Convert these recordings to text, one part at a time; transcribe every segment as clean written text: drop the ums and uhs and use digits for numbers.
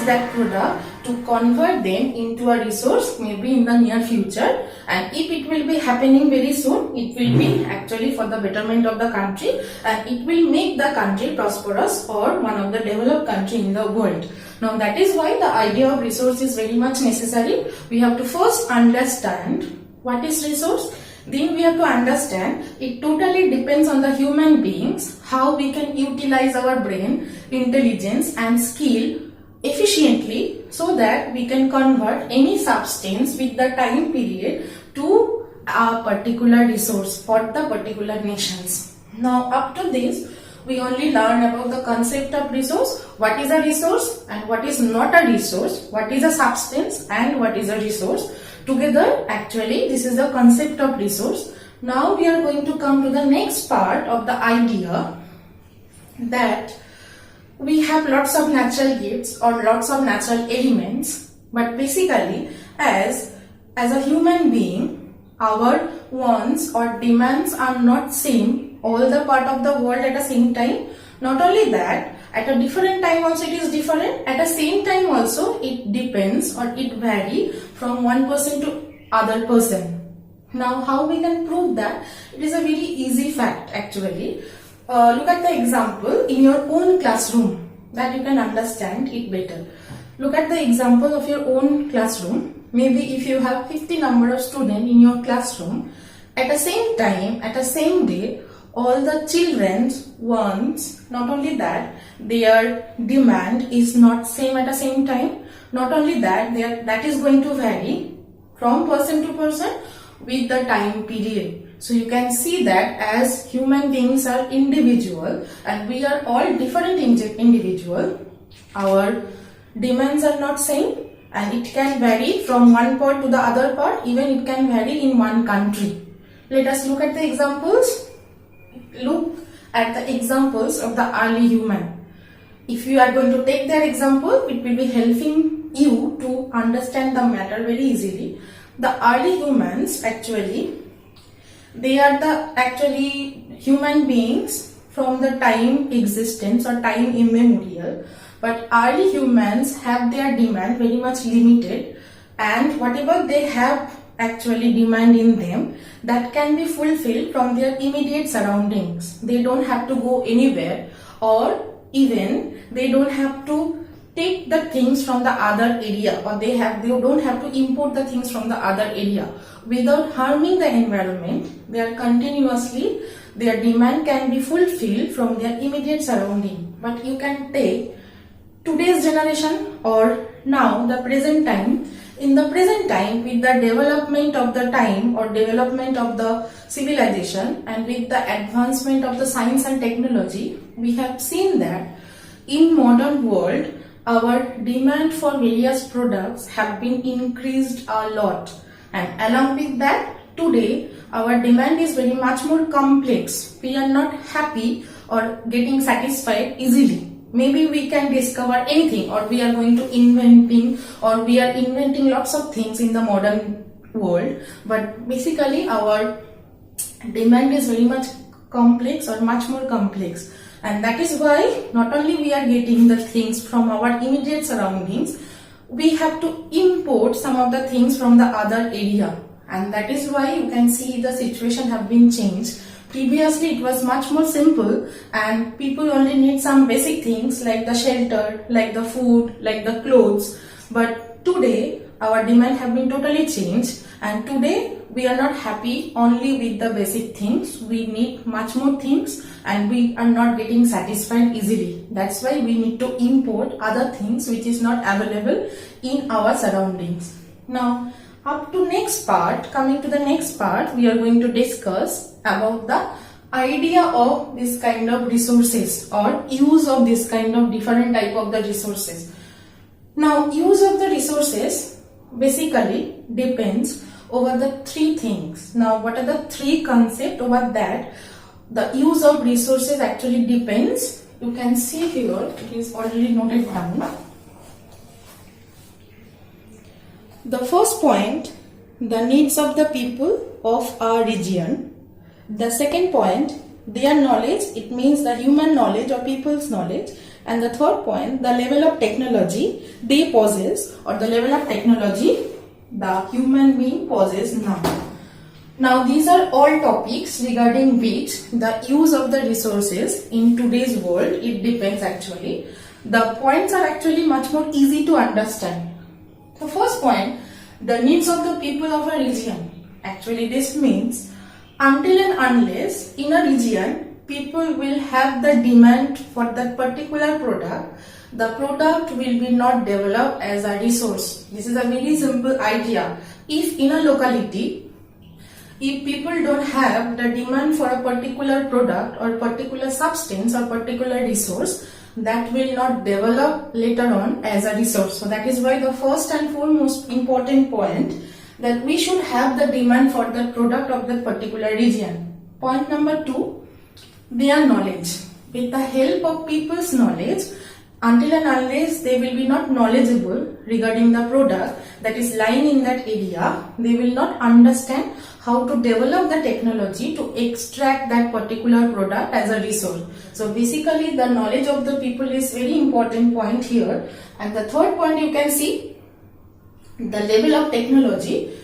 utilize that product to convert them into a resource maybe in the near future, and if it will be happening very soon, it will be actually for the betterment of the country, and it will make the country prosperous or one of the developed country in the world. Now that is why the idea of resource is very much necessary. We have to first understand what is resource. Then we have to understand it totally depends on the human beings, how we can utilize our brain, intelligence and skill efficiently so that we can convert any substance with the time period to a particular resource for the particular nations. Now up to this, we only learn about the concept of resource, what is a resource and what is not a resource, what is a substance and what is a resource. Together, actually, this is the concept of resource. Now we are going to come to the next part of the idea that we have lots of natural gifts or lots of natural elements, but basically as a human being, our wants or demands are not same all the part of the world at the same time. Not only that, at a different time also it is different. At the same time also it depends or it varies from one person to other person. Now how we can prove that? It is a very easy fact actually. Look at the example in your own classroom that you can understand it better. Look at the example of your own classroom. Maybe if you have 50 number of students in your classroom, at the same time, at the same day, all the children's wants, not only that, their demand is not same at the same time. Not only that, that is going to vary from person to person with the time period. So you can see that as human beings are individual and we are all different individual, our demands are not same and it can vary from one part to the other part, even it can vary in one country. Let us look at the examples. Look at the examples of the early human. If you are going to take their example, it will be helping you to understand the matter very easily. The early humans actually, they are the human beings from the time existence or time immemorial, but early humans have their demand very much limited, and whatever they have actually demand in them, that can be fulfilled from their immediate surroundings. They don't have to go anywhere, or even they don't have to take the things from the other area, or they don't have to import the things from the other area without harming the environment. They are continuously, their demand can be fulfilled from their immediate surrounding. But you can take today's generation or now the present time. In the present time, with the development of the time or development of the civilization and with the advancement of the science and technology, we have seen that in modern world, our demand for various products have been increased a lot, and along with that, today our demand is very much more complex. We are not happy or getting satisfied easily. Maybe we can discover anything, or we are going to inventing lots of things in the modern world, but basically our demand is very much complex or much more complex. And that is why not only we are getting the things from our immediate surroundings, we have to import some of the things from the other area. And that is why you can see the situation have been changed. Previously it was much more simple and people only need some basic things like the shelter, like the food, like the clothes. But today our demand have been totally changed, and today we are not happy only with the basic things. We need much more things and we are not getting satisfied easily. That's why we need to import other things which is not available in our surroundings. Now up to next part, coming to the next part, we are going to discuss about the idea of this kind of resources or use of this kind of different type of the resources. Now use of the resources basically depends over the three things. Now what are the three concepts over that? The use of resources actually depends. You can see here, it is already noted down. The first point, the needs of the people of our region. The second point, their knowledge, it means the human knowledge or people's knowledge. And the third point, the level of technology they possess, or the level of technology the human being possesses now. Now these are all topics regarding which the use of the resources in today's world, it depends actually. The points are actually much more easy to understand. The first point, the needs of the people of a region. Actually this means until and unless in a region people will have the demand for that particular product, the product will be not developed as a resource. This is a very simple idea. If in a locality, if people don't have the demand for a particular product or particular substance or particular resource, that will not develop later on as a resource. So that is why the first and foremost important point, that we should have the demand for the product of that particular region. Point number 2, their knowledge. With the help of people's knowledge, until and unless they will be not knowledgeable regarding the product that is lying in that area, they will not understand how to develop the technology to extract that particular product as a resource. So basically the knowledge of the people is very important point here. And the third point, you can see the level of technology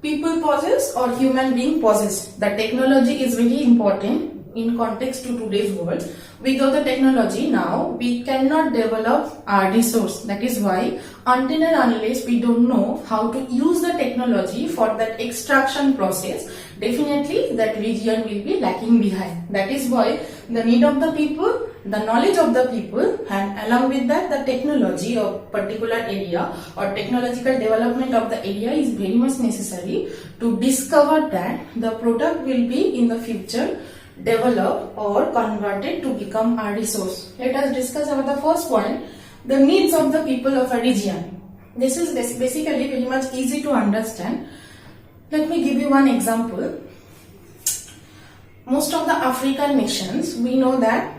people possess or human being possess. The technology is very important in context to today's world. Without the technology now, we cannot develop our resource. That is why until and unless we don't know how to use the technology for that extraction process, definitely that region will be lacking behind. That is why the need of the people, the knowledge of the people, and along with that the technology of particular area or technological development of the area is very much necessary to discover that the product will be in the future developed or converted to become a resource. Let us discuss about the first point, the needs of the people of a region. This is basically very much easy to understand. Let me give you one example. Most of the African nations, we know that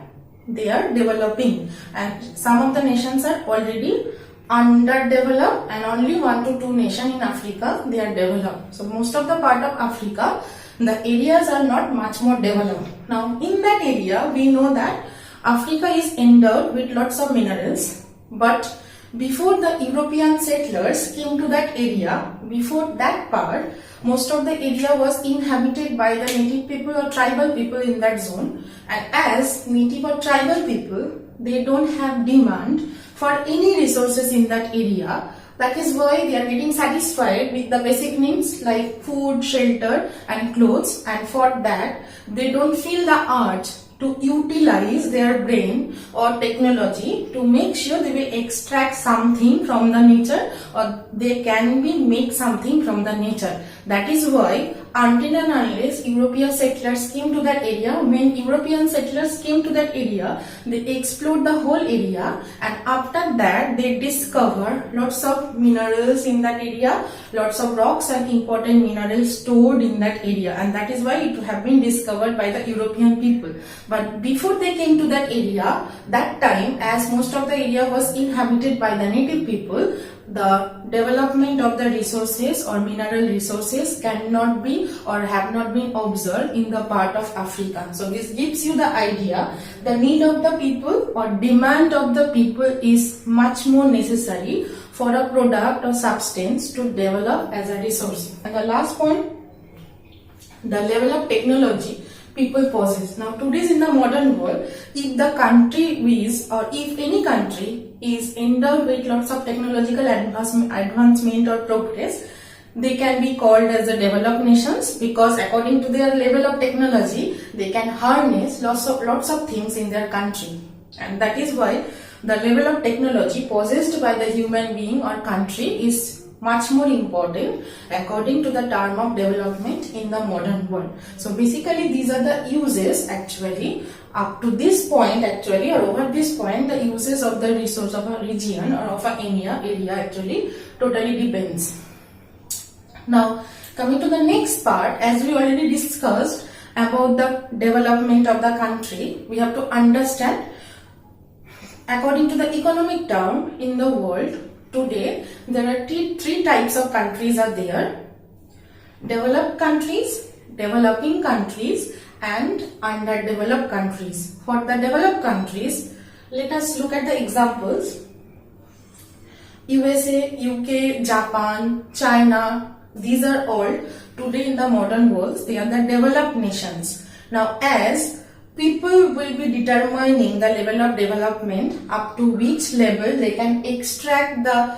they are developing, and some of the nations are already underdeveloped, and only 1 to 2 nations in Africa they are developed. So most of the part of Africa, the areas are not much more developed. Now in that area we know that Africa is endowed with lots of minerals, but before the European settlers came to that area, before that part, most of the area was inhabited by the native people or tribal people in that zone, and as native or tribal people, they don't have demand for any resources in that area. That is why they are getting satisfied with the basic needs like food, shelter and clothes, and for that they don't feel the urge to utilize their brain or technology to make sure they will extract something from the nature, or they can be make something from the nature. That is why until and unless European settlers came to that area, when European settlers came to that area, they explored the whole area, and after that they discover lots of minerals in that area, lots of rocks and important minerals stored in that area, and that is why it have been discovered by the European people. But before they came to that area, that time as most of the area was inhabited by the native people, the development of the resources or mineral resources cannot be or have not been observed in the part of Africa. So this gives you the idea, the need of the people or demand of the people is much more necessary for a product or substance to develop as a resource. And the last point, the level of technology people possess. Now today's in the modern world, if the country is, or if any country is endowed with lots of technological advancement or progress, they can be called as the developed nations, because according to their level of technology they can harness lots of things in their country. And that is why the level of technology possessed by the human being or country is much more important according to the term of development in the modern world. So basically these are the uses actually up to this point actually, or over this point, the uses of the resource of a region or of an area actually totally depends. Now coming to the next part, as we already discussed about the development of the country, we have to understand according to the economic term in the world. Today, there are three types of countries are there: developed countries, developing countries, and underdeveloped countries. For the developed countries, Let us look at the examples. USA, UK, Japan, China, these are all today in the modern world, they are the developed nations. Now as people will be determining the level of development up to which level they can extract the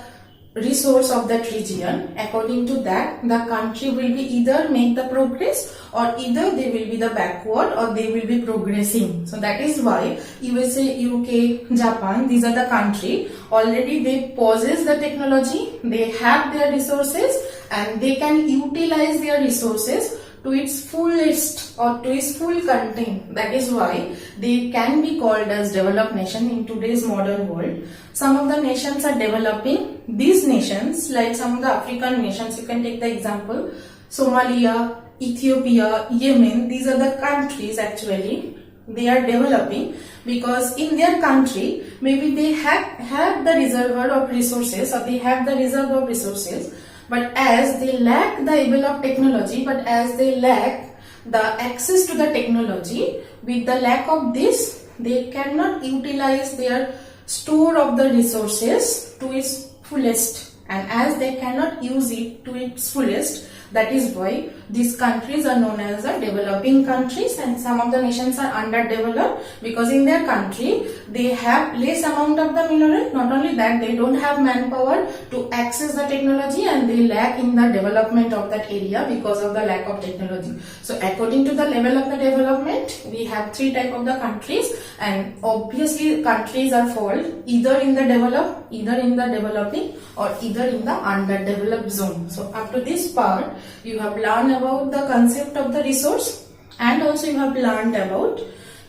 resource of that region, according to that the country will be either make the progress or either they will be the backward or they will be progressing. So that is why USA, UK, Japan, these are the country already they possess the technology, they have their resources and they can utilize their resources to its fullest or to its full content. That is why they can be called as developed nation in today's modern world. Some of the nations are developing. These nations, like some of the African nations, you can take the example Somalia, Ethiopia, Yemen, these are the countries actually they are developing because in their country maybe they have the reservoir of resources or they have the reserve of resources, but as they lack the able of technology, but as they lack the access to the technology, with the lack of this they cannot utilize their store of the resources to its fullest, and as they cannot use it to its fullest, that is why these countries are known as the developing countries, and some of the nations are underdeveloped because in their country they have less amount of the mineral. Not only that, they don't have manpower to access the technology and they lack in the development of that area because of the lack of technology. So according to the level of the development, we have three type of the countries, and obviously countries are fall either in the developed, either in the developing, or either in the underdeveloped zone. So up to this part you have learned about the concept of the resource, and also you have learned about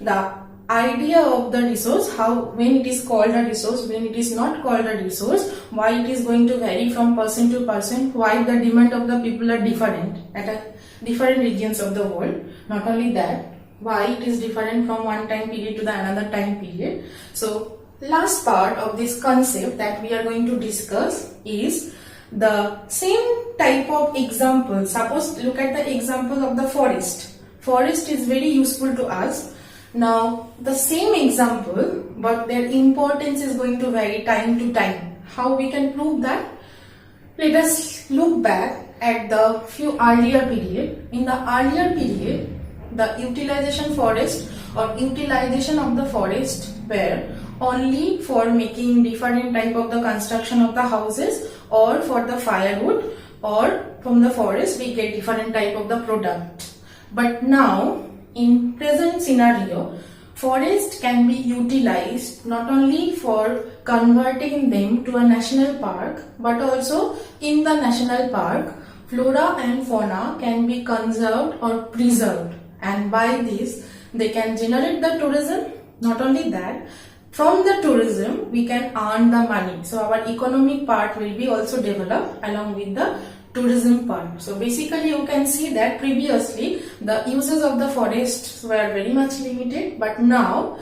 the idea of the resource, how when it is called a resource, when it is not called a resource, why it is going to vary from person to person, why the demand of the people are different at different regions of the world. Not only that, why it is different from one time period to the another time period. So last part of this concept that we are going to discuss is the same type of example. Suppose look at the example of the forest. Forest is very useful to us. Now the same example, but their importance is going to vary time to time. How we can prove that? Let us look back at the few earlier period. In the earlier period, the utilization forest or utilization of the forest were only for making different type of the construction of the houses, or for the firewood, or from the forest we get different type of the product. But now in present scenario, forest can be utilized not only for converting them to a national park, but also in the national park flora and fauna can be conserved or preserved, and by this they can generate the tourism. Not only that, from the tourism we can earn the money, so our economic part will be also developed along with the tourism part. So basically you can see that previously the uses of the forests were very much limited, but now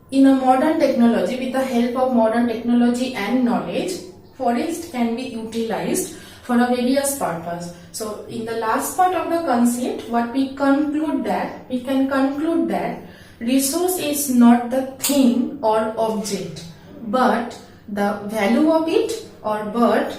in a modern technology, with the help of modern technology and knowledge, forest can be utilized for a various purpose. So in the last part of the concept, what we can conclude that resource is not the thing or object, but the value of it, or but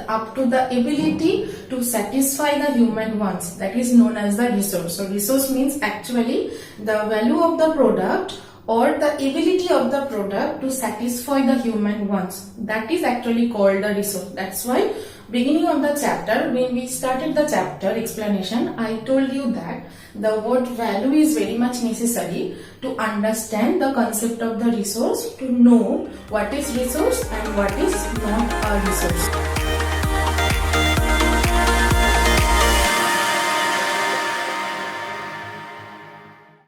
up to the ability to satisfy the human wants, that is known as the resource. So resource means actually the value of the product or the ability of the product to satisfy the human wants, that is actually called the resource. That's why beginning of the chapter, when we started the chapter explanation, I told you that the word value is very much necessary to understand the concept of the resource, to know what is resource and what is not a resource.